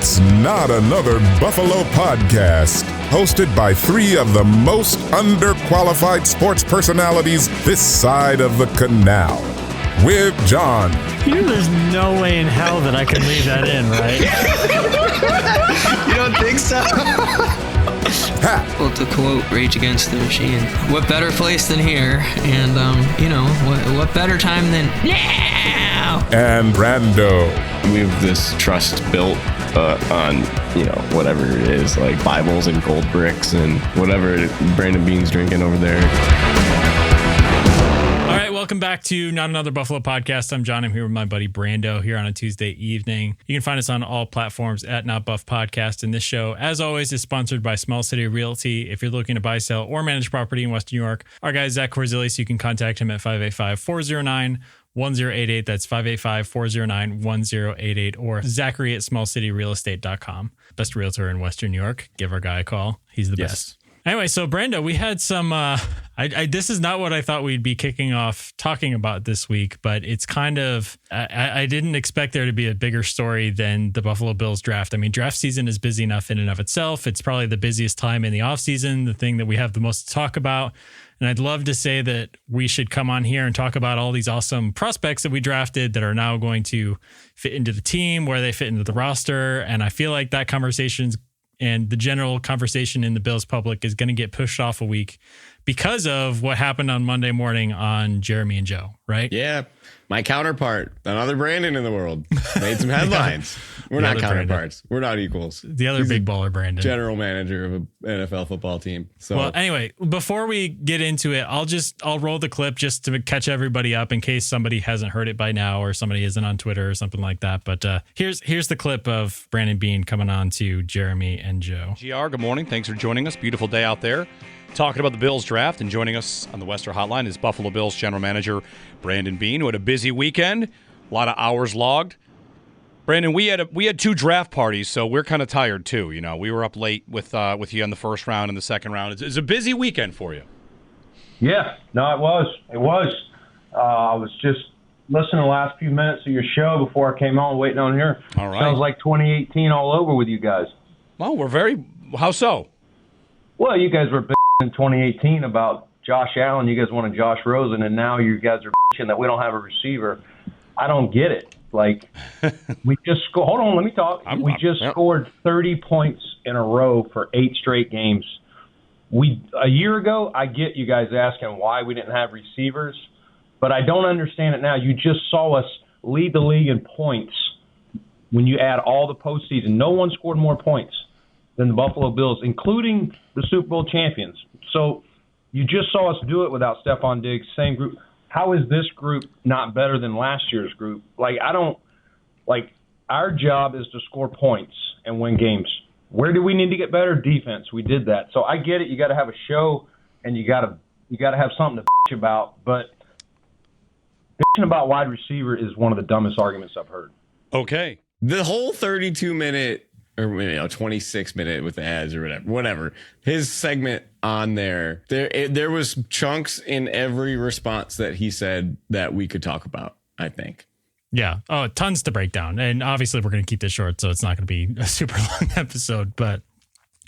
It's Not Another Buffalo Podcast, hosted by three of the most underqualified sports personalities this side of the canal. With John. There's no way in hell that I can leave that in, right? You don't think so? Well, to quote Rage Against the Machine, what better place than here? And, what better time than now? And Brando. We have this trust built on, whatever it is, like Bibles and gold bricks and whatever Brandon Beane's drinking over there. All right, welcome back to Not Another Buffalo Podcast. I'm John. I'm here with my buddy Brando here on a Tuesday evening. You can find us on all platforms at Not Buff Podcast. And this show, as always, is sponsored by Small City Realty. If you're looking to buy, sell, or manage property in Western New York, our guy Zach Korzelius, you can contact him at 585-409-1088. That's 585-409-1088, or Zachary at smallcityrealestate.com. Best realtor in Western New York. Give our guy a call. He's the best. Anyway, so Brando, we had some, this is not what I thought we'd be kicking off talking about this week, but it's kind of, I didn't expect there to be a bigger story than the Buffalo Bills draft. I mean, draft season is busy enough in and of itself. It's probably the busiest time in the offseason, the thing that we have the most to talk about. And I'd love to say that we should come on here and talk about all these awesome prospects that we drafted that are now going to fit into the team, where they fit into the roster. And I feel like that conversation's and the general conversation in the Bills public is going to get pushed off a week because of what happened on Monday morning on Jeremy and Joe, right? Yeah. My counterpart, another Brandon in the world, made some headlines. We're not counterparts. Brandon. We're not equals. The other big baller, Brandon. General manager of an NFL football team. So, well, anyway, before we get into it, I'll roll the clip just to catch everybody up in case somebody hasn't heard it by now or somebody isn't on Twitter or something like that. But here's the clip of Brandon Beane coming on to Jeremy and Joe. GR, good morning. Thanks for joining us. Beautiful day out there. Talking about the Bills draft, and joining us on the Western Hotline is Buffalo Bills general manager Brandon Beane, who had a busy weekend, a lot of hours logged. Brandon, we had two draft parties, so we're kind of tired too. We were up late with you on the first round and the second round. It's a busy weekend for you. Yeah, no, it was. It was. I was just listening to the last few minutes of your show before I came on, waiting on here. All right. Sounds like 2018 all over with you guys. Well, how so? Well, you guys were in 2018 about Josh Allen. You guys wanted Josh Rosen, and now you guys are bitching that we don't have a receiver. I don't get it. Like, we just hold on, let me talk. We just scored 30 points in a row for 8 straight games. A year ago, I get you guys asking why we didn't have receivers, but I don't understand it now. You just saw us lead the league in points when you add all the postseason. No one scored more points than the Buffalo Bills, including the Super Bowl champions. So you just saw us do it without Stephon Diggs, same group. How is this group not better than last year's group? Our job is to score points and win games. Where do we need to get better? Defense. We did that. So I get it. You got to have a show and you got to have something to bitch about, but bitching about wide receiver is one of the dumbest arguments I've heard. Okay. The whole 32-minute or 26-minute with the ads or whatever. His segment on there was chunks in every response that he said that we could talk about, I think. Yeah. Oh, tons to break down. And obviously we're going to keep this short, so it's not going to be a super long episode, but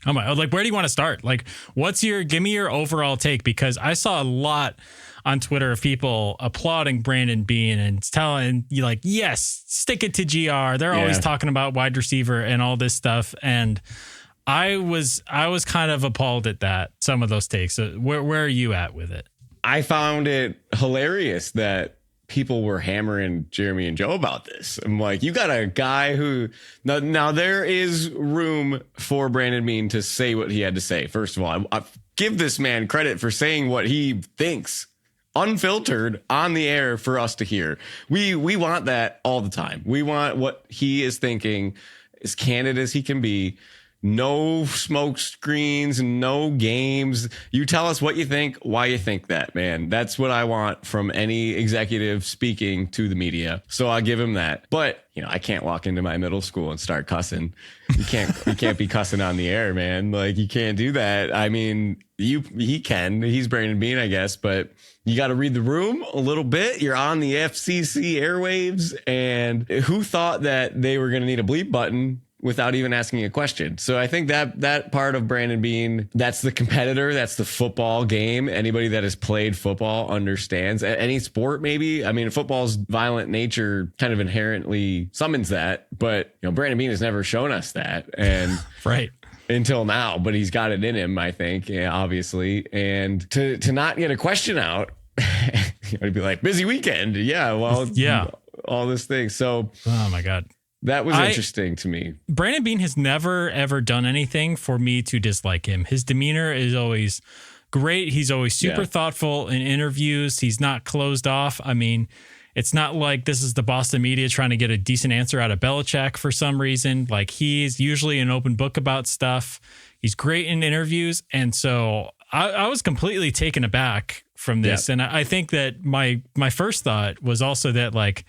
where do you want to start? Give me your overall take, because I saw a lot on Twitter of people applauding Brandon Beane and telling you, like, yes, stick it to GR. They're always talking about wide receiver and all this stuff. And I was kind of appalled at that, some of those takes. So where are you at with it? I found it hilarious that people were hammering Jeremy and Joe about this. I'm like, you got a guy who now there is room for Brandon Beane to say what he had to say. First of all, I give this man credit for saying what he thinks, unfiltered, on the air for us to hear. We want that all the time. We want what he is thinking, as candid as he can be. No smoke screens, no games. You tell us what you think, why you think that, man. That's what I want from any executive speaking to the media. So I'll give him that. But, I can't walk into my middle school and start cussing. You can't be cussing on the air, man. Like, you can't do that. I mean, he can. He's Brandon Beane, I guess, but you got to read the room a little bit. You're on the FCC airwaves, and who thought that they were going to need a bleep button without even asking a question. So I think that part of Brandon Beane, that's the competitor, that's the football game. Anybody that has played football understands. Any sport, maybe. I mean, football's violent nature kind of inherently summons that, but Brandon Beane has never shown us that, and right. Until now, but he's got it in him, I think, obviously. And to not get a question out, I'd be like, busy weekend. Yeah, well, yeah, all this thing. So, oh my God. That was interesting to me. Brandon Beane has never, ever done anything for me to dislike him. His demeanor is always great. He's always super thoughtful in interviews. He's not closed off. I mean, it's not like this is the Boston media trying to get a decent answer out of Belichick for some reason. Like, he's usually an open book about stuff. He's great in interviews. And so I was completely taken aback from this. And I think that my first thought was also that, like,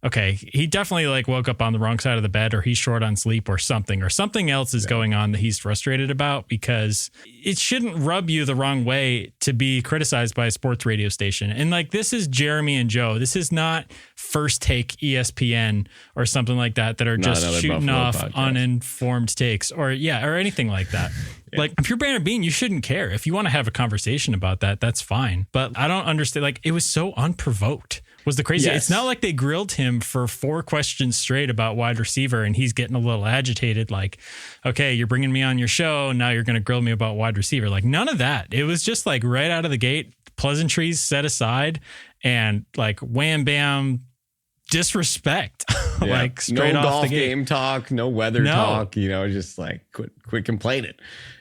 okay, he definitely like woke up on the wrong side of the bed, or he's short on sleep, or something else is going on that he's frustrated about, because it shouldn't rub you the wrong way to be criticized by a sports radio station. And like, this is Jeremy and Joe. This is not First Take ESPN or something like that are just shooting off podcast. Uninformed takes or anything like that. Like, if you're Brandon Beane, you shouldn't care. If you want to have a conversation about that, that's fine. But I don't understand. Like, it was so unprovoked. Was the crazy. Yes. It's not like they grilled him for 4 questions straight about wide receiver and he's getting a little agitated. Like, okay, you're bringing me on your show. Now you're going to grill me about wide receiver. Like, none of that. It was just like right out of the gate, pleasantries set aside, and like wham, bam, disrespect. Like straight off golf the gate. Game talk, no weather talk, just like quit complaining.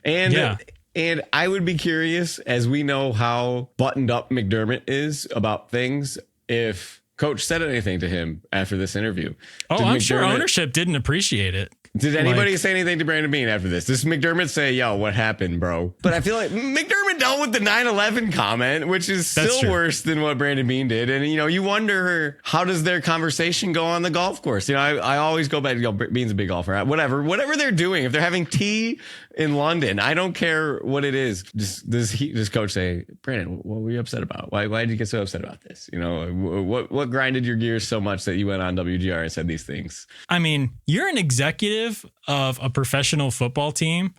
And I would be curious, as we know how buttoned up McDermott is about things, if Coach said anything to him after this interview. Oh, I'm sure ownership didn't appreciate it. Did anybody say anything to Brandon Beane after this? Does McDermott say, yo, what happened, bro? But I feel like McDermott dealt with the 9/11 comment, which is still worse than what Brandon Beane did. And, you wonder, how does their conversation go on the golf course? I always go back to, Beane's a big golfer. Whatever they're doing, if they're having tea in London, I don't care what it is. Does Coach say, Brandon, what were you upset about? Why did you get so upset about this? What grinded your gears so much that you went on WGR and said these things? I mean, you're an executive of a professional football team,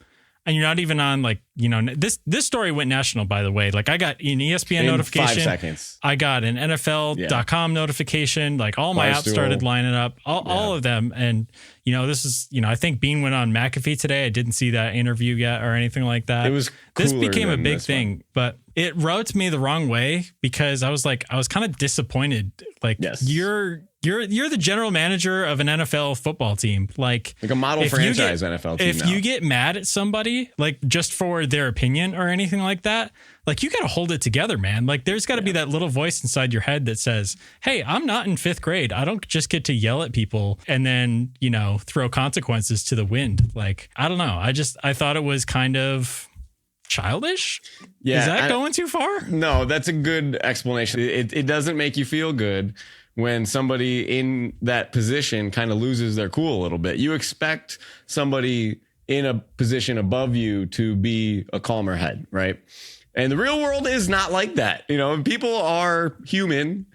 and you're not even on this story went national, by the way. Like, I got an ESPN notification. 5 seconds. I got an NFL.com notification. Like, all my apps started lining up, all of them. And, this is, I think Beane went on McAfee today. I didn't see that interview yet or anything like that. It was this became a big thing, but it rubbed me the wrong way, because I was kind of disappointed. Like, you're the general manager of an NFL football team, like a model franchise NFL team. If you get mad at somebody, like, just for their opinion or anything like that, like, you got to hold it together, man. Like, there's got to be that little voice inside your head that says, hey, I'm not in 5th grade. I don't just get to yell at people and then, throw consequences to the wind. Like, I don't know. I thought it was kind of childish. Yeah. Is that going too far? No, that's a good explanation. It doesn't make you feel good when somebody in that position kind of loses their cool a little bit. You expect somebody in a position above you to be a calmer head, right? And the real world is not like that. People are human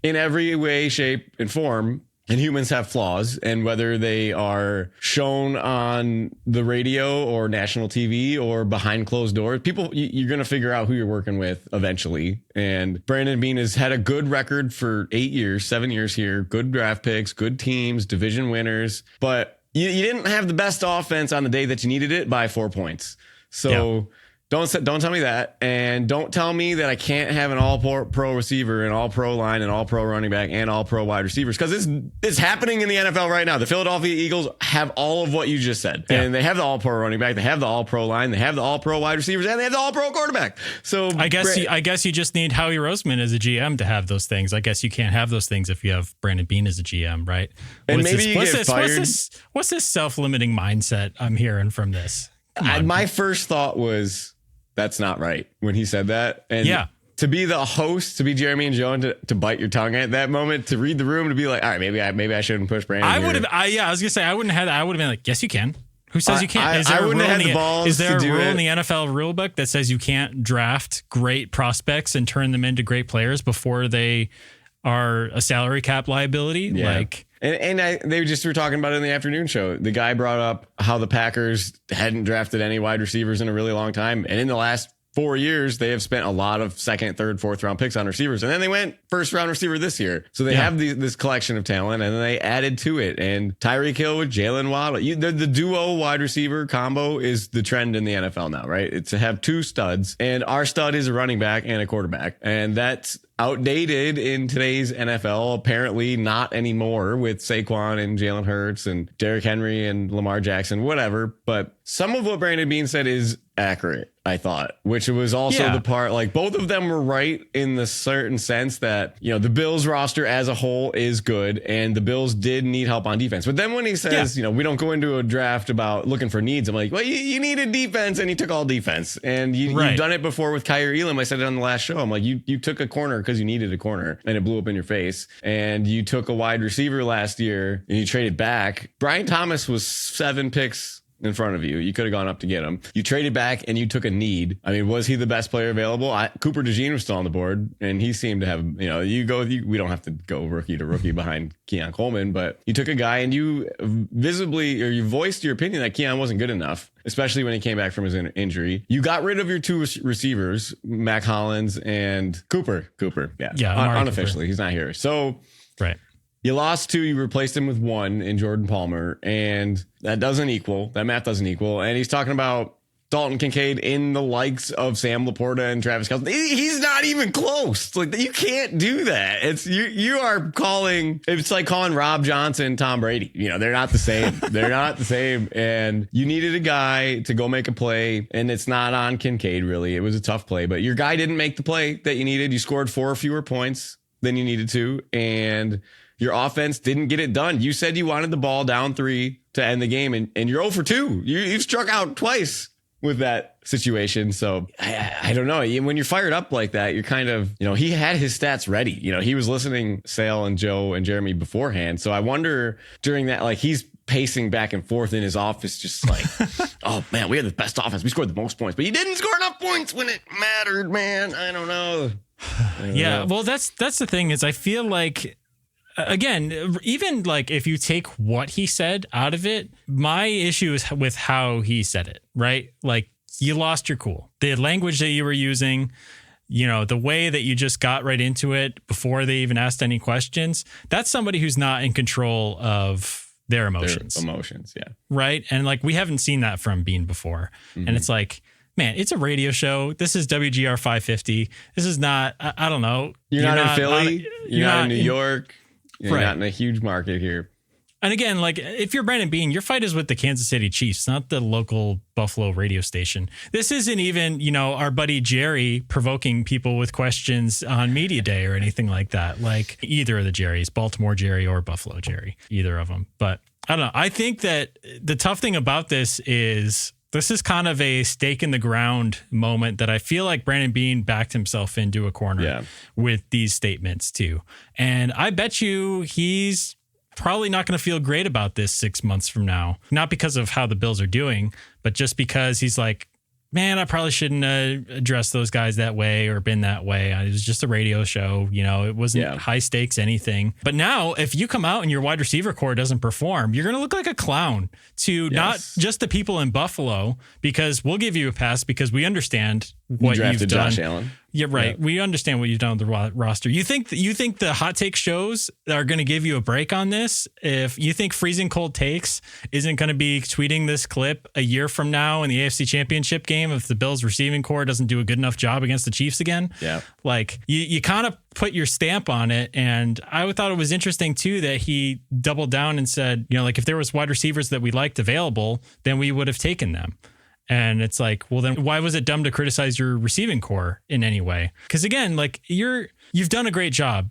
in every way, shape, and form. And humans have flaws, and whether they are shown on the radio or national TV or behind closed doors, you're going to figure out who you're working with eventually. And Brandon Beane has had a good record for 7 years here, good draft picks, good teams, division winners, but you didn't have the best offense on the day that you needed it by 4 points. So don't tell me that, and don't tell me that I can't have an all-pro receiver, an all-pro line, an all-pro running back, and all-pro wide receivers, because it's happening in the NFL right now. The Philadelphia Eagles have all of what you just said, and they have the all-pro running back, they have the all-pro line, they have the all-pro wide receivers, and they have the all-pro quarterback. So I guess you just need Howie Roseman as a GM to have those things. I guess you can't have those things if you have Brandon Beane as a GM, right? And maybe you get fired. What's this self-limiting mindset I'm hearing from this? My first thought was, that's not right when he said that. And to be the host, to be Jeremy and Joe, and to bite your tongue at that moment, to read the room, to be like, all right, maybe I shouldn't push Brandon. I would have. I was gonna say I wouldn't have had that. I would have been like, yes, you can. Who says you can't? Is there a rule in the NFL rule book that says you can't draft great prospects and turn them into great players before they are a salary cap liability. Yeah. Like, they just were talking about it in the afternoon show. The guy brought up how the Packers hadn't drafted any wide receivers in a really long time. And in the last 4 years, they have spent a lot of second, third, fourth round picks on receivers. And then they went first round receiver this year. So they have this collection of talent, and then they added to it. And Tyreek Hill with Jalen Waddle. The duo wide receiver combo is the trend in the NFL now, right? It's to have two studs. And our stud is a running back and a quarterback. And that's outdated in today's NFL. Apparently not anymore with Saquon and Jalen Hurts and Derrick Henry and Lamar Jackson, whatever. But some of what Brandon Beane said is accurate, I thought, which was also the part, like both of them were right in the certain sense that, you know, the Bills roster as a whole is good and the Bills did need help on defense. But then when he says, you know, we don't go into a draft about looking for needs, I'm like, well, you needed defense and you took all defense, and you've done it before with Kyrie Elam. I said it on the last show. I'm like, you took a corner because you needed a corner and it blew up in your face, and you took a wide receiver last year and you traded back. Brian Thomas was 7 picks in front of you. You could have gone up to get him. You traded back and you took a need. I mean, was he the best player available? Cooper DeJean was still on the board, and he seemed to have, you know, we don't have to go rookie to rookie behind Keon Coleman, but you took a guy and you you voiced your opinion that Keon wasn't good enough, especially when he came back from his injury. You got rid of your 2 receivers, Mac Hollins and Cooper. Yeah. Unofficially. Cooper. He's not here. So, right. You lost 2, you replaced him with 1 in Jordan Palmer, and that math doesn't equal. And he's talking about Dalton Kincaid in the likes of Sam Laporta and Travis Kelce. He's not even close. Like, you can't do that. It's like calling Rob Johnson Tom Brady. You know, they're not the same. They're not the same. And you needed a guy to go make a play, and it's not on Kincaid, really. It was a tough play, but your guy didn't make the play that you needed. You scored 4 fewer points than you needed to, and your offense didn't get it done. You said you wanted the ball down 3 to end the game, and you're 0 for 2. You've struck out twice with that situation. So I don't know. When you're fired up like that, you're kind of, you know, he had his stats ready. You know, he was listening Sale and Joe and Jeremy beforehand. So I wonder during that, like, he's pacing back and forth in his office, just like, oh man, we had the best offense. We scored the most points, but you didn't score enough points when it mattered, man. I don't know. Well, that's the thing is I feel like, again, even like if you take what he said out of it, my issue is with how he said it, right? Like, you lost your cool. The language that you were using, you know, the way that you just got right into it before they even asked any questions, that's somebody who's not in control of their emotions. Yeah. Right? And like, we haven't seen that from Beane before. Mm-hmm. And it's like, man, it's a radio show. This is WGR 550. This is not, I don't know. You're not in Philly. You're not in New York. You're not in a huge market here. And again, like, if you're Brandon Beane, your fight is with the Kansas City Chiefs, not the local Buffalo radio station. This isn't even, you know, our buddy Jerry provoking people with questions on Media Day or anything like that. Like, either of the Jerrys, Baltimore Jerry or Buffalo Jerry, either of them. But I don't know. I think that the tough thing about this is kind of a stake in the ground moment that I feel like Brandon Beane backed himself into a corner with these statements too. And I bet you he's probably not going to feel great about this 6 months from now, not because of how the Bills are doing, but just because he's like, man, I probably shouldn't address those guys that way or been that way. It was just a radio show. You know, it wasn't high stakes anything. But now if you come out and your wide receiver core doesn't perform, you're going to look like a clown to not just the people in Buffalo, because we'll give you a pass because we understand what you've done. Josh Allen. Yeah, right. Yeah. We understand what you've done with the roster. You think the hot take shows are going to give you a break on this? If you think Freezing Cold Takes isn't going to be tweeting this clip a year from now in the AFC Championship game if the Bills receiving core doesn't do a good enough job against the Chiefs again? Yeah. Like, you kind of put your stamp on it. And I thought it was interesting too that he doubled down and said, you know, like, if there was wide receivers that we liked available, then we would have taken them. And it's like, well, then why was it dumb to criticize your receiving core in any way? Because again, like, you've done a great job,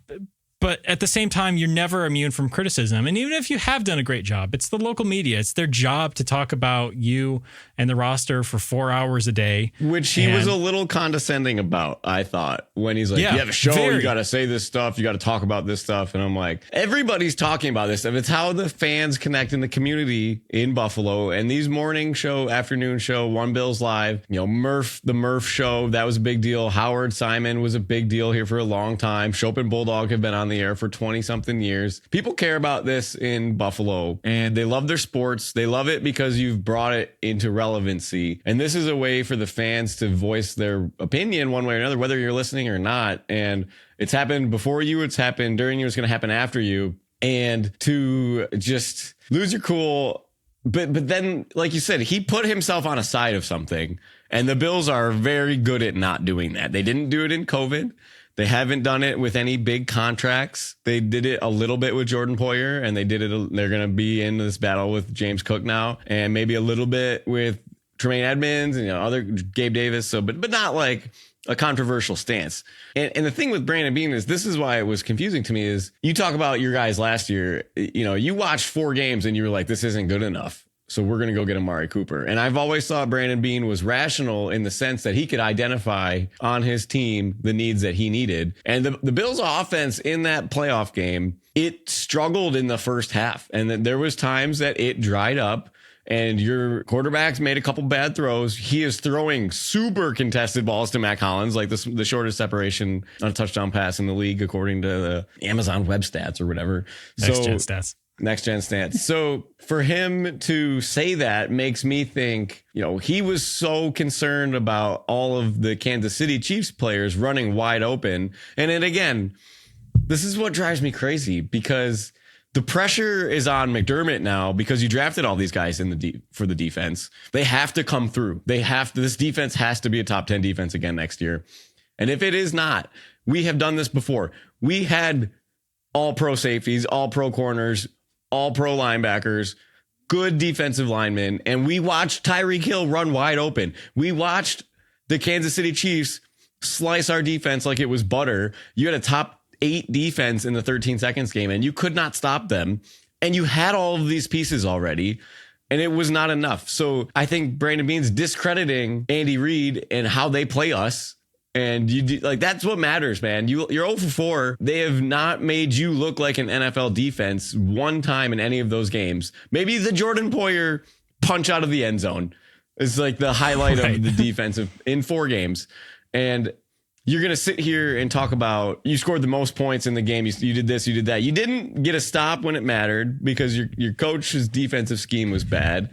but at the same time, you're never immune from criticism. And even if you have done a great job, it's the local media. It's their job to talk about you and the roster for 4 hours a day. Which he was a little condescending about, I thought, when he's like, you have a show, you got to say this stuff, you got to talk about this stuff. And I'm like, everybody's talking about this stuff. It's how the fans connect in the community in Buffalo. And these morning show, afternoon show, One Bills Live, you know, the Murph show, that was a big deal. Howard Simon was a big deal here for a long time. Chopin Bulldog have been on the the air for 20 something years. People care about this in Buffalo and they love their sports. They love it because you've brought it into relevancy. And this is a way for the fans to voice their opinion one way or another, whether you're listening or not. And it's happened before you, it's happened during you, it's going to happen after you. And to just lose your cool. But then, like you said, he put himself on a side of something, and the Bills are very good at not doing that. They didn't do it in COVID. They haven't done it with any big contracts. They did it a little bit with Jordan Poyer, and they did it. They're going to be in this battle with James Cook now, and maybe a little bit with Tremaine Edmonds and other Gabe Davis. So, but not like a controversial stance. And the thing with Brandon Beane is, this is why it was confusing to me, is you talk about your guys last year, you watched 4 games and you were like, this isn't good enough, so we're going to go get Amari Cooper. And I've always thought Brandon Beane was rational in the sense that he could identify on his team the needs that he needed. And the Bills offense in that playoff game, it struggled in the first half. And there was times that it dried up. And your quarterback's made a couple bad throws. He is throwing super contested balls to Matt Collins, like the shortest separation on a touchdown pass in the league, according to the Amazon Web Stats or whatever. Next gen stats. So for him to say that makes me think, he was so concerned about all of the Kansas City Chiefs players running wide open. And then again, this is what drives me crazy, because the pressure is on McDermott now, because you drafted all these guys for the defense. They have to come through. This defense has to be a top 10 defense again next year. And if it is not, we have done this before. We had all pro safeties, all pro corners, all pro linebackers, good defensive linemen. And we watched Tyreek Hill run wide open. We watched the Kansas City Chiefs slice our defense like it was butter. You had a top 8 defense in the 13 seconds game, and you could not stop them. And you had all of these pieces already, and it was not enough. So I think Brandon Beane's discrediting Andy Reid and how they play us. And that's what matters, man. You're 0 for 4. They have not made you look like an NFL defense one time in any of those games. Maybe the Jordan Poyer punch out of the end zone is like the highlight of the defensive in 4 games. And you're going to sit here and talk about you scored the most points in the game. You did this, you did that. You didn't get a stop when it mattered because your coach's defensive scheme was bad.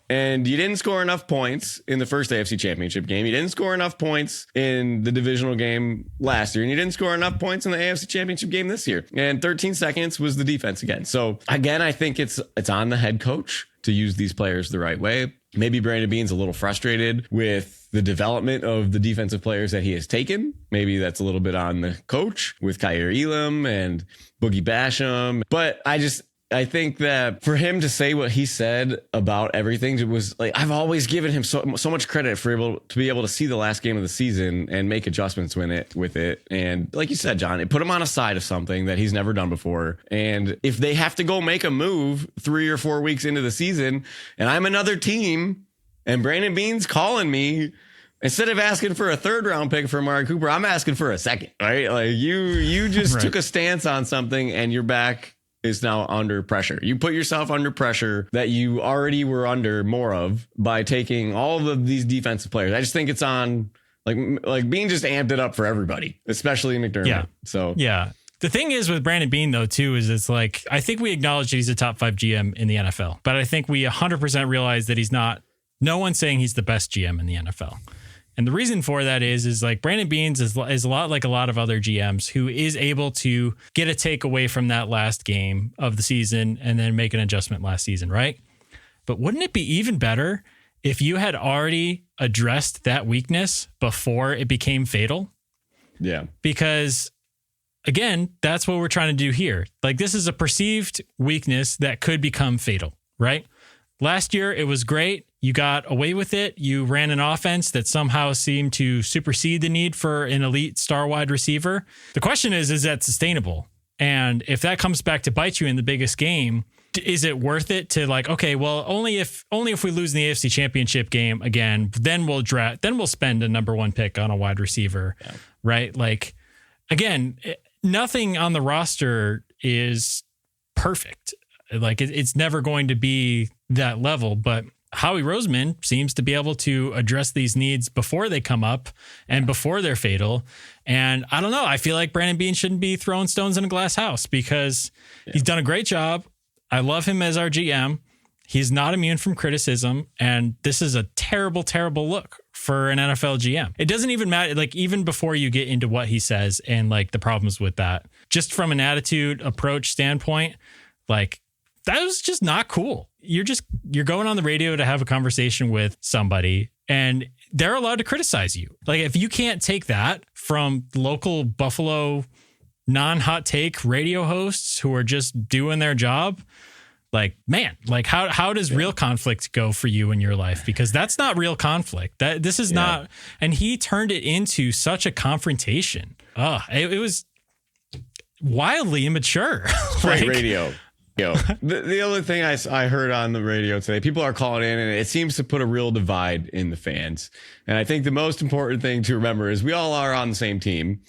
And you didn't score enough points in the first AFC Championship game. You didn't score enough points in the divisional game last year. And you didn't score enough points in the AFC Championship game this year. And 13 seconds was the defense again. So again, I think it's on the head coach to use these players the right way. Maybe Brandon Beane's a little frustrated with the development of the defensive players that he has taken. Maybe that's a little bit on the coach with Kyer Elam and Boogie Basham. But I think that for him to say what he said about everything, it was like, I've always given him so much credit to be able to see the last game of the season and make adjustments with it. And like you said, John, it put him on a side of something that he's never done before. And if they have to go make a move 3 or 4 weeks into the season, and I'm another team and Brandon Beane's calling me, instead of asking for a 3rd round pick for Amari Cooper, I'm asking for a 2nd, right? Like you just took a stance on something and your back is now under pressure. You put yourself under pressure that you already were under more of by taking all of these defensive players. I just think it's on like Beane just amped it up for everybody, especially McDermott. Yeah. So yeah. The thing is with Brandon Beane, though, too, is it's like, I think we acknowledge that he's a top 5 GM in the NFL, but I think we 100% realize that he's not. No one's saying he's the best GM in the NFL. And the reason for that is like Brandon Beane's is a lot like a lot of other GMs who is able to get a takeaway from that last game of the season and then make an adjustment last season, right? But wouldn't it be even better if you had already addressed that weakness before it became fatal? Yeah. Because again, that's what we're trying to do here. Like, this is a perceived weakness that could become fatal, right? Last year, it was great. You got away with it. You ran an offense that somehow seemed to supersede the need for an elite star wide receiver. The question is that sustainable? And if that comes back to bite you in the biggest game, is it worth it to like, okay, well, only if we lose in the AFC Championship game again, then we'll spend a number 1 pick on a wide receiver, right? Like, again, nothing on the roster is perfect. Like, it's never going to be that level, but Howie Roseman seems to be able to address these needs before they come up and before they're fatal. And I don't know. I feel like Brandon Beane shouldn't be throwing stones in a glass house because he's done a great job. I love him as our GM. He's not immune from criticism. And this is a terrible, terrible look for an NFL GM. It doesn't even matter. Like, even before you get into what he says and like the problems with that, just from an attitude approach standpoint, like, that was just not cool. You're going on the radio to have a conversation with somebody and they're allowed to criticize you. Like, if you can't take that from local Buffalo non-hot take radio hosts who are just doing their job, like, man, like how does real conflict go for you in your life? Because that's not real conflict. This is not. And he turned it into such a confrontation. It was wildly immature. Great radio. The other thing I heard on the radio today, people are calling in and it seems to put a real divide in the fans. And I think the most important thing to remember is we all are on the same team.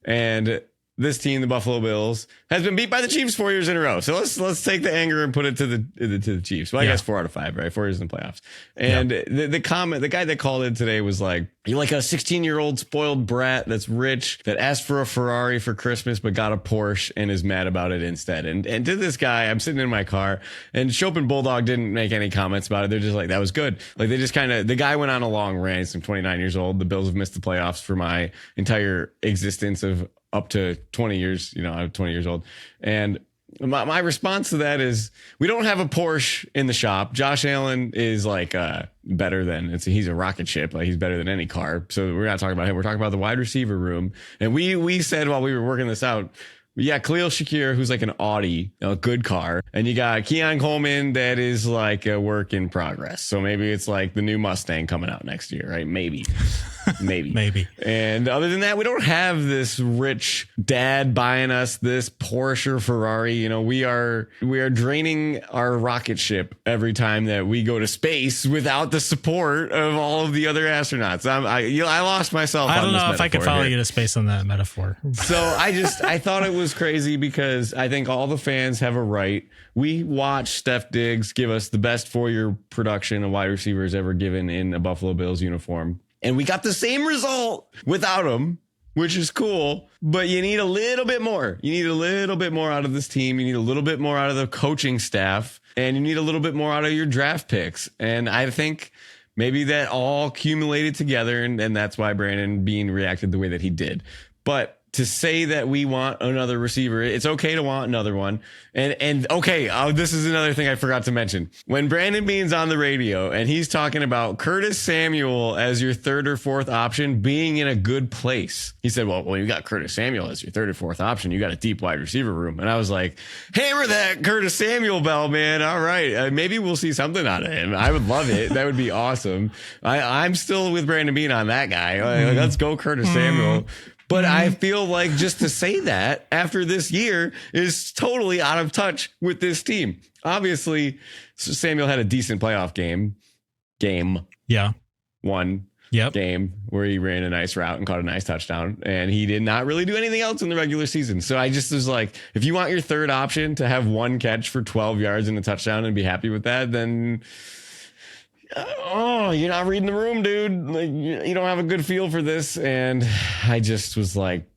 And this team, the Buffalo Bills, has been beat by the Chiefs 4 years in a row. So let's take the anger and put it to the Chiefs. Well, I guess 4 out of 5, right? 4 years in the playoffs. And the guy that called in today was like, you're like a 16-year-old spoiled brat that's rich that asked for a Ferrari for Christmas but got a Porsche and is mad about it instead. And to this guy, I'm sitting in my car and Chopin Bulldog didn't make any comments about it. They're just like, that was good. Like, they just the guy went on a long rant. I'm 29 years old. The Bills have missed the playoffs for my entire existence of up to 20 years, I'm 20 years old. And my response to that is, we don't have a Porsche in the shop. Josh Allen is like better than, he's a rocket ship. Like, he's better than any car. So we're not talking about him. We're talking about the wide receiver room. And we said while we were working this out, Khalil Shakir, who's like an Audi, a good car. And you got Keon Coleman that is like a work in progress. So maybe it's like the new Mustang coming out next year, right? Maybe. Maybe. And other than that, we don't have this rich dad buying us this Porsche or Ferrari. We are draining our rocket ship every time that we go to space without the support of all of the other astronauts. I lost myself. I don't know if I could follow you to space on that metaphor. So I thought it was crazy because I think all the fans have a right. We watched Steph Diggs give us the best 4-year production a wide receiver has ever given in a Buffalo Bills uniform. And we got the same result without him, which is cool. But you need a little bit more. You need a little bit more out of this team. You need a little bit more out of the coaching staff. And you need a little bit more out of your draft picks. And I think maybe that all accumulated together. And that's why Brandon Beane reacted the way that he did. But to say that we want another receiver, it's okay to want another one. And okay, this is another thing I forgot to mention. When Brandon Beane's on the radio and he's talking about Curtis Samuel as your third or fourth option being in a good place, he said, well, you got Curtis Samuel as your third or fourth option. You got a deep wide receiver room. And I was like, hammer that Curtis Samuel bell, man. All right. Maybe we'll see something out of him. I would love it. That would be awesome. I'm still with Brandon Beane on that guy. Let's go Curtis Samuel. But I feel like just to say that after this year is totally out of touch with this team. Obviously, Samuel had a decent playoff game. Yeah. One Yep. game where he ran a nice route and caught a nice touchdown. And he did not really do anything else in the regular season. So I just was like, if you want your third option to have one catch for 12 yards and a touchdown and be happy with that, then... you're not reading the room, dude. Like, you don't have a good feel for this. And I just was like,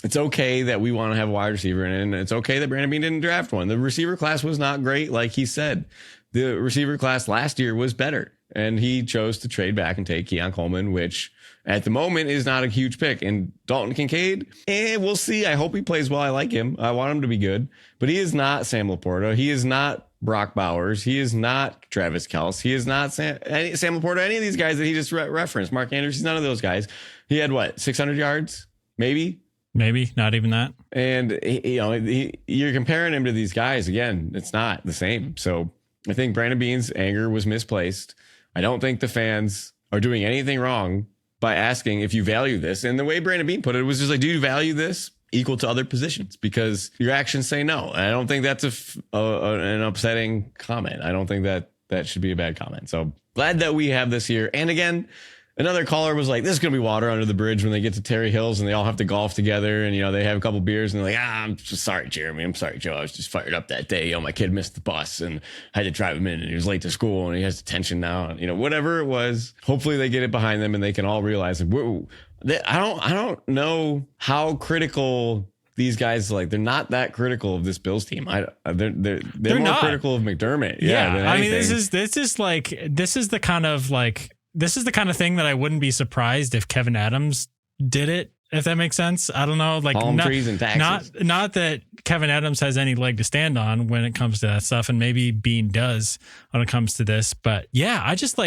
it's okay that we want to have a wide receiver in it, and it's okay that Brandon Beane didn't draft one. The receiver class was not great, like he said. The receiver class last year was better, and he chose to trade back and take Keon Coleman, which at the moment is not a huge pick. And Dalton Kincaid, we'll see. I hope he plays well. I like him. I want him to be good, but he is not Sam Laporta. He is not Brock Bowers. He is not Travis Kelce. He is not Sam Laporta, any of these guys that he just referenced. Mark Andrews, he's none of those guys. He had 600 yards? Maybe, not even that. And you're comparing him to these guys. Again, it's not the same. So I think Brandon Beane's anger was misplaced. I don't think the fans are doing anything wrong by asking if you value this. And the way Brandon Beane put it was just like, do you value this equal to other positions? Because your actions say no. And I don't think that's an upsetting comment. I don't think that should be a bad comment. So glad that we have this here. And again, another caller was like, "There's gonna be water under the bridge when they get to Terry Hills, and they all have to golf together, and they have a couple beers, and they're like, I'm just sorry, Jeremy. I'm sorry, Joe. I was just fired up that day. My kid missed the bus, and I had to drive him in, and he was late to school, and he has detention now. Whatever it was. Hopefully, they get it behind them, and they can all realize, whoa, I don't know how critical." These guys, they're not that critical of this Bills team. They're more not critical of McDermott. Yeah, I mean, this is the kind of thing that I wouldn't be surprised if Kevin Adams did it. If that makes sense, I don't know. Palm trees and taxes. Not that Kevin Adams has any leg to stand on when it comes to that stuff, and maybe Beane does when it comes to this. But yeah, I just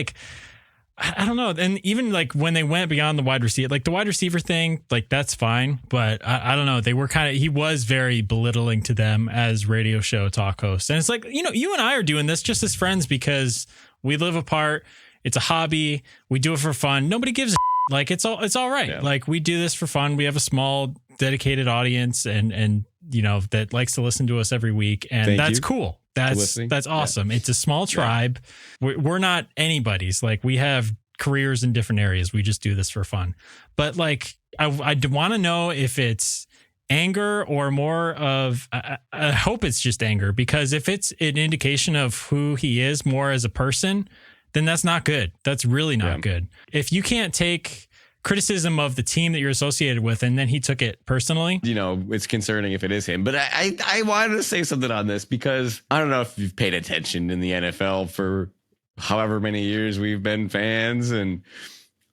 I don't know. And even when they went beyond the wide receiver, the wide receiver thing, that's fine. But I don't know. They were he was very belittling to them as radio show talk hosts. And it's you and I are doing this just as friends because we live apart. It's a hobby. We do it for fun. Nobody gives a it's all right. Yeah. We do this for fun. We have a small dedicated audience and that likes to listen to us every week. And that's cool. That's awesome. Yeah. It's a small tribe. Yeah. We're not anybody's. We have careers in different areas. We just do this for fun. But I want to know if it's anger or more of, I hope it's just anger, because if it's an indication of who he is more as a person, then that's not good. That's really not good. If you can't take criticism of the team that you're associated with, and then he took it personally. It's concerning if it is him. But I wanted to say something on this because I don't know if you've paid attention in the NFL for however many years we've been fans, and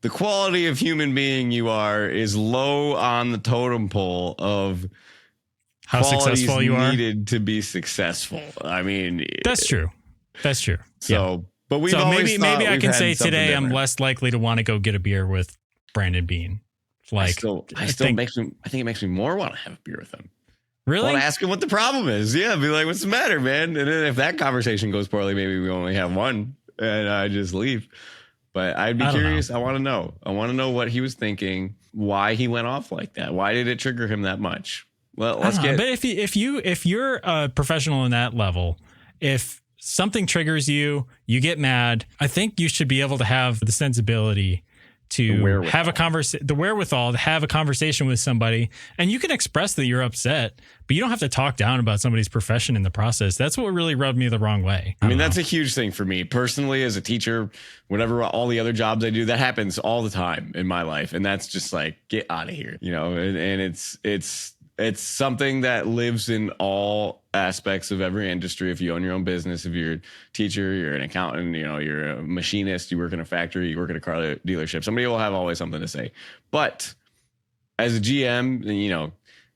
the quality of human being you are is low on the totem pole of how successful you are needed to be successful. I mean, that's true. That's true. So, but we've always maybe I can say today different. I'm less likely to want to go get a beer with Brandon Beane. I think it makes me more want to have a beer with him. Really? I want to ask him what the problem is. Yeah, be like, what's the matter, man? And then if that conversation goes poorly, maybe we only have one and I just leave. But I'd be curious. I want to know. I want to know what he was thinking, why he went off like that. Why did it trigger him that much? Well, let's get. But if you're a professional in that level, if something triggers you, you get mad. I think you should be able to have the sensibility to have the wherewithal to have a conversation with somebody, and you can express that you're upset, but you don't have to talk down about somebody's profession in the process. That's what really rubbed me the wrong way. I mean, that's a huge thing for me personally as a teacher, whatever, all the other jobs I do, that happens all the time in my life. And that's just get out of here, and it's something that lives in all aspects of every industry. If you own your own business, if you're a teacher, you're an accountant, you're a machinist, you work in a factory, you work at a car dealership, somebody will have always something to say. But as a GM, you're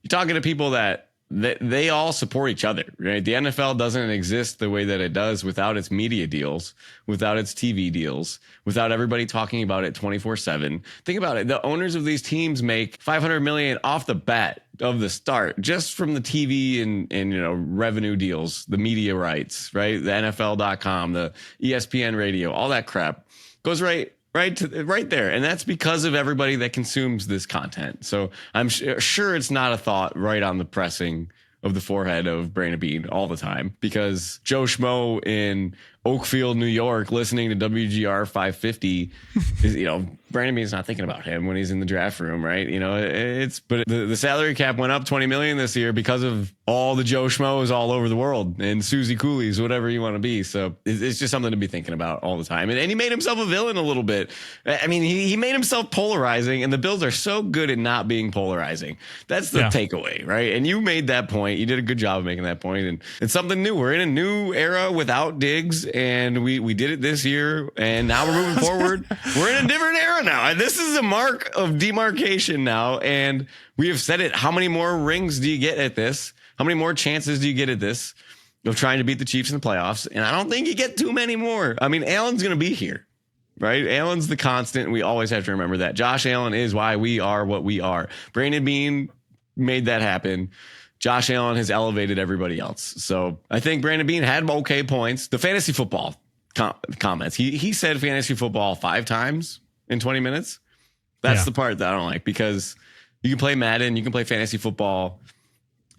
talking to people that they all support each other, right? The NFL doesn't exist the way that it does without its media deals, without its TV deals, without everybody talking about it 24/7. Think about it. The owners of these teams make $500 million off the bat of the start, just from the TV and revenue deals, the media rights, right? The NFL.com, the ESPN radio, all that crap goes right there. And that's because of everybody that consumes this content. So I'm sure it's not a thought right on the pressing of the forehead of Brandon Beane all the time, because Joe Schmo in Oakfield, New York, listening to WGR 550 is, Brandon Beane's not thinking about him when he's in the draft room, right? But the salary cap went up $20 million this year because of all the Joe Schmoes all over the world and Susie Coolies, whatever you want to be. So it's just something to be thinking about all the time. And he made himself a villain a little bit. I mean, he made himself polarizing, and the Bills are so good at not being polarizing. That's the takeaway, right? And you made that point. You did a good job of making that point. And it's something new. We're in a new era without Diggs, and we did it this year, and now we're moving forward. We're in a different era now. And this is a mark of demarcation now, and we have said it. How many more rings do you get at this? How many more chances do you get at this of trying to beat the Chiefs in the playoffs? And I don't think you get too many more. I mean, Allen's going to be here, right? Allen's the constant, and we always have to remember that. Josh Allen is why we are what we are. Brandon Beane made that happen. Josh Allen has elevated everybody else. So I think Brandon Beane had okay points. The fantasy football comments. He said fantasy football 5 times in 20 minutes. That's the part that I don't like, because you can play Madden, you can play fantasy football,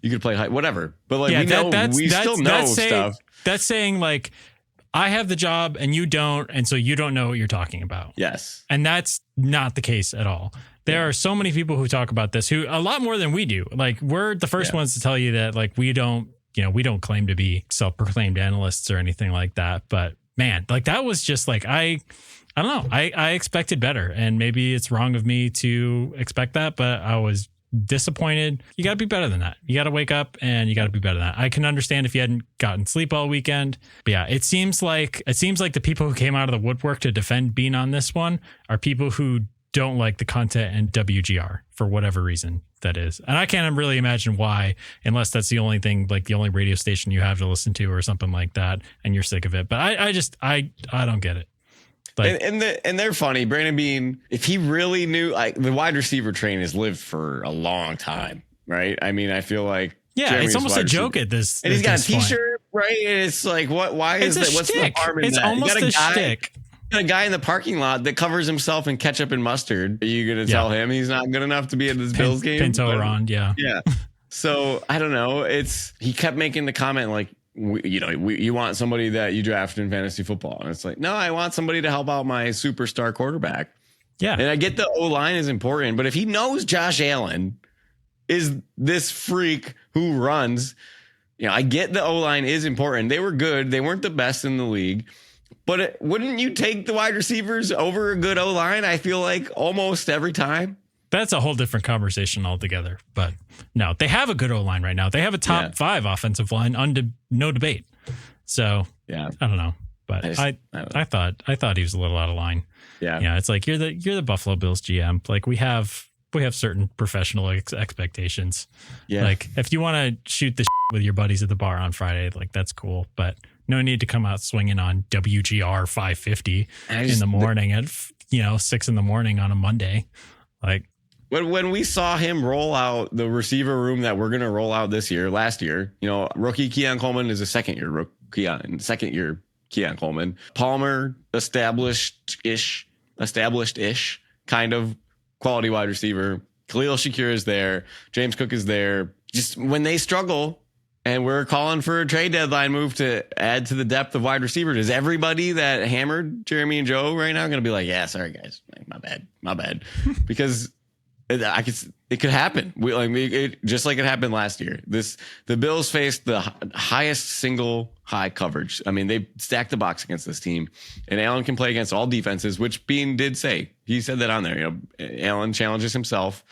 you can play whatever. But we still know stuff. That's saying I have the job and you don't, and so you don't know what you're talking about. Yes. And that's not the case at all. There are so many people who talk about this, who a lot more than we do. Like, we're the first ones to tell you that, like, we don't claim to be self-proclaimed analysts or anything like that. But man, like, that was just like, I don't know. I expected better, and maybe it's wrong of me to expect that, but I was disappointed. You got to be better than that. You got to wake up and you got to be better than that. I can understand if you hadn't gotten sleep all weekend, but yeah, it seems like the people who came out of the woodwork to defend Beane on this one are people who don't like the content and WGR for whatever reason that is. And I can't really imagine why, unless that's the only thing, like the only radio station you have to listen to or something like that, and you're sick of it. But I don't get it. Like, and they're funny. Brandon Beane, if he really knew, like, the wide receiver train has lived for a long time, right? I mean, I feel like it's almost a joke at this. And he's got a T-shirt, right? And it's like, what? Why is that? What's the harm in that? It's almost a shtick. A guy in the parking lot that covers himself in ketchup and mustard. Are you going to tell him he's not good enough to be in this Bills game? Pinto Ron, yeah. So I don't know. He kept making the comment like, you want somebody that you draft in fantasy football. And it's like, no, I want somebody to help out my superstar quarterback. Yeah. And I get the O-line is important, but if he knows Josh Allen is this freak who runs, I get the O-line is important. They were good. They weren't the best in the league. But wouldn't you take the wide receivers over a good O-line? I feel like almost every time. That's a whole different conversation altogether. But no, they have a good O-line right now. They have a top 5 offensive line, no debate. So I don't know, but I thought he was a little out of line. Yeah, it's like you're the Buffalo Bills GM. Like, we have certain professional expectations. Yeah, like if you want to shoot the with your buddies at the bar on Friday, like, that's cool, but no need to come out swinging on WGR 550 in the morning at 6 a.m. on a Monday. Like, when we saw him roll out the receiver room that we're going to roll out last year, rookie Keon Coleman is a second year Keon Coleman. Palmer, established-ish kind of quality wide receiver. Khalil Shakir is there. James Cook is there. Just when they struggle and we're calling for a trade deadline move to add to the depth of wide receiver, is everybody that hammered Jeremy and Joe right now going to be like, yeah, sorry guys, my bad, because it could happen. Just like it happened last year. The Bills faced the highest single high coverage. I mean, they stacked the box against this team, and Allen can play against all defenses, which Beane did say. He said that on there. Allen challenges himself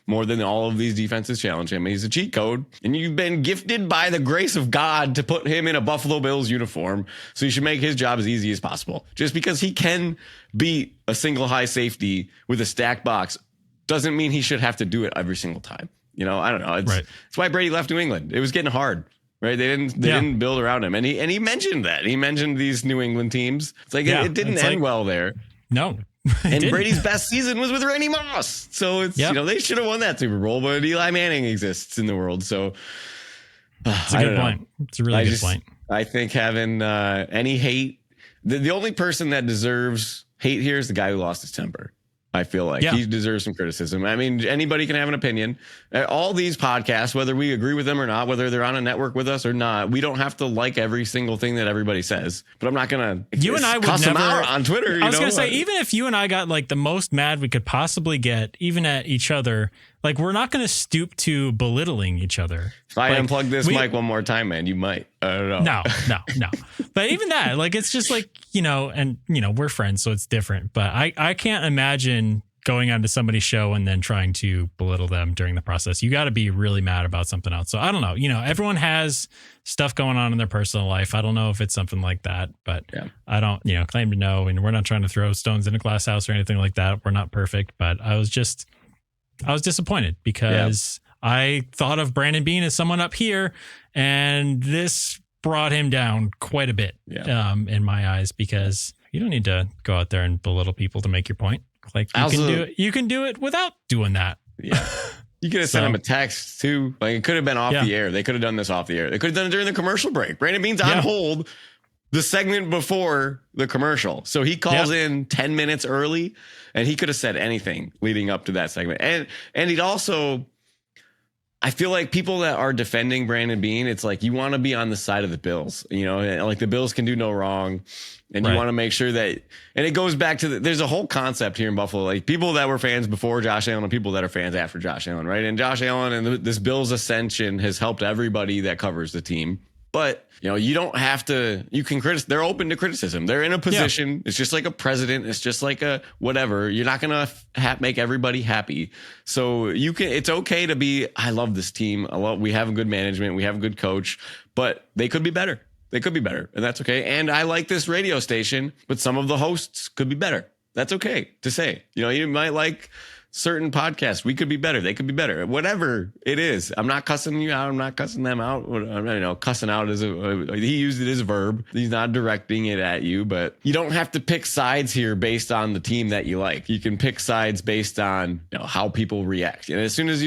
more than all of these defenses challenge him. He's a cheat code, and you've been gifted by the grace of God to put him in a Buffalo Bills uniform. So you should make his job as easy as possible. Just because he can beat a single high safety with a stacked box doesn't mean he should have to do it every single time. I don't know. It's why Brady left New England. It was getting hard, right? They didn't build around him. And he mentioned that. He mentioned these New England teams. It's like, it didn't end well there. No. And Brady's best season was with Randy Moss. So it's, they should have won that Super Bowl, but Eli Manning exists in the world. So it's a good point. It's a really good point. I think having any hate, the only person that deserves hate here is the guy who lost his temper. I feel like he deserves some criticism. I mean, anybody can have an opinion. All these podcasts, whether we agree with them or not, whether they're on a network with us or not, we don't have to like every single thing that everybody says. But I'm not going to you and I would cuss never them out on Twitter. I was going to say, even if you and I got like the most mad we could possibly get, even at each other, like, we're not going to stoop to belittling each other. If I unplug this mic one more time, man, you might. I don't know. No. But even that, like, it's just like, we're friends, so it's different. But I can't imagine going onto somebody's show and then trying to belittle them during the process. You got to be really mad about something else. So I don't know. Everyone has stuff going on in their personal life. I don't know if it's something like that, but I don't, claim to know. And we're not trying to throw stones in a glass house or anything like that. We're not perfect, but I was disappointed because I thought of Brandon Beane as someone up here, and this brought him down quite a bit in my eyes, because you don't need to go out there and belittle people to make your point. Like, you can do it without doing that. Yeah. You could have sent him a text too. Like, it could have been off the air. They could have done this off the air. They could have done it during the commercial break. Brandon Beane's on hold the segment before the commercial. So he calls in 10 minutes early, and he could have said anything leading up to that segment. And he'd also, I feel like people that are defending Brandon Beane, it's like you want to be on the side of the Bills, you know, and like the Bills can do no wrong. And you want to make sure that, and it goes back to there's a whole concept here in Buffalo, like people that were fans before Josh Allen and people that are fans after Josh Allen, right? And Josh Allen and this Bills ascension has helped everybody that covers the team. But, you know, you don't have to, you can criticize, they're open to criticism. They're in a position. Yeah. It's just like a president. It's just like a whatever. You're not going to make everybody happy. So it's okay to be, I love this team. We have a good management. We have a good coach, but they could be better. They could be better. And that's okay. And I like this radio station, but some of the hosts could be better. That's okay to say. You know, you might like certain podcasts. We could be better. They could be better. Whatever it is. I'm not cussing you out. I'm not cussing them out. Cussing out is he used it as a verb. He's not directing it at you, but you don't have to pick sides here based on the team that you like. You can pick sides based on, you know, how people react. And as soon as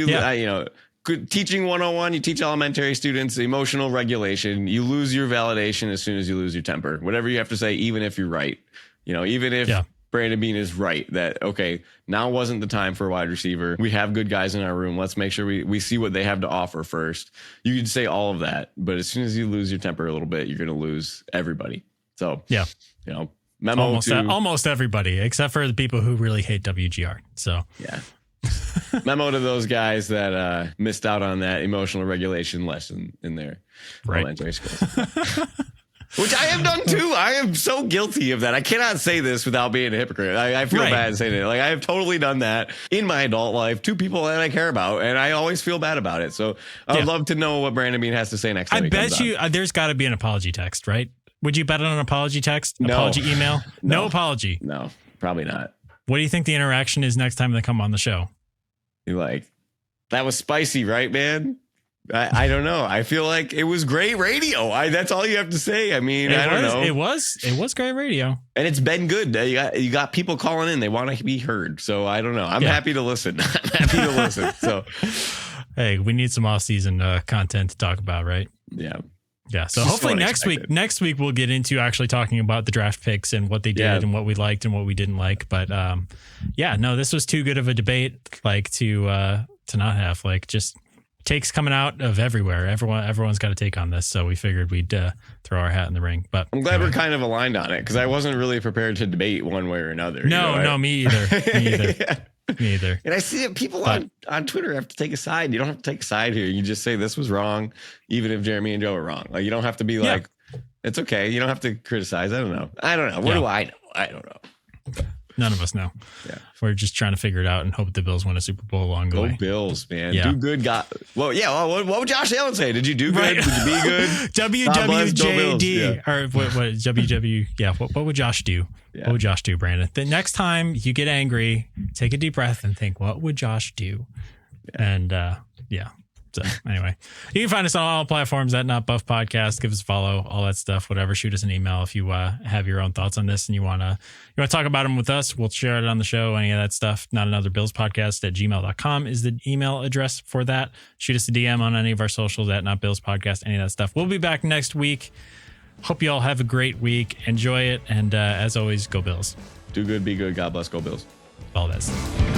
teaching 101, you teach elementary students emotional regulation. You lose your validation as soon as you lose your temper. Whatever you have to say, even if you're right. You know, even if Brandon Beane is right that, okay, now wasn't the time for a wide receiver. We have good guys in our room. Let's make sure we see what they have to offer first. You can say all of that, but as soon as you lose your temper a little bit, you're going to lose everybody. So, you know, memo almost everybody, except for the people who really hate WGR. So, memo to those guys that missed out on that emotional regulation lesson in their elementary schools. Which I have done too. I am so guilty of that. I cannot say this without being a hypocrite. I feel bad saying it. Like I have totally done that in my adult life to people that I care about, and I always feel bad about it. So I'd love to know what Brandon Beane has to say next time. I bet you there's got to be an apology text, right? Would you bet on an apology text? No. Apology email? No apology. No, probably not. What do you think the interaction is next time they come on the show? You're like, that was spicy, right, man? I don't know. I feel like it was great radio. That's all you have to say. I mean, I don't know. It was great radio. And it's been good. You got people calling in. They want to be heard. So I don't know. I'm happy to listen. I'm happy to listen. So, hey, we need some off-season content to talk about, right? Yeah. Yeah. So hopefully next week we'll get into actually talking about the draft picks and what they did and what we liked and what we didn't like. But this was too good of a debate, like to not have, like, just takes coming out of everywhere. Everyone's got a take on this, so we figured we'd throw our hat in the ring. But I'm glad we're kind of aligned on it, because I wasn't really prepared to debate one way or another. Me either. Me either. And I see it, people on Twitter have to take a side. You don't have to take a side here. You just say this was wrong, even if Jeremy and Joe are wrong. Like, you don't have to be like, it's okay. You don't have to criticize. I don't know. What do I know? I don't know. None of us know. Yeah. We're just trying to figure it out and hope the Bills win a Super Bowl along the way. Go Bills, man. Yeah. Do good. What would Josh Allen say? Did you do good? Did you be good? WWJD. Or what WW. Yeah. What would Josh do? Yeah. What would Josh do, Brandon? The next time you get angry, take a deep breath and think, what would Josh do? Yeah. And so anyway, you can find us on all platforms at Not Buff Podcast. Give us a follow, all that stuff, whatever. Shoot us an email if you have your own thoughts on this and you want to talk about them with us. We'll share it on the show, any of that stuff. Not Another Bills Podcast at gmail.com is the email address for that. Shoot us a DM on any of our socials at Not Bills Podcast, any of that stuff. We'll be back next week. Hope you all have a great week. Enjoy it. And as always, go Bills. Do good, be good. God bless. Go Bills. All that stuff.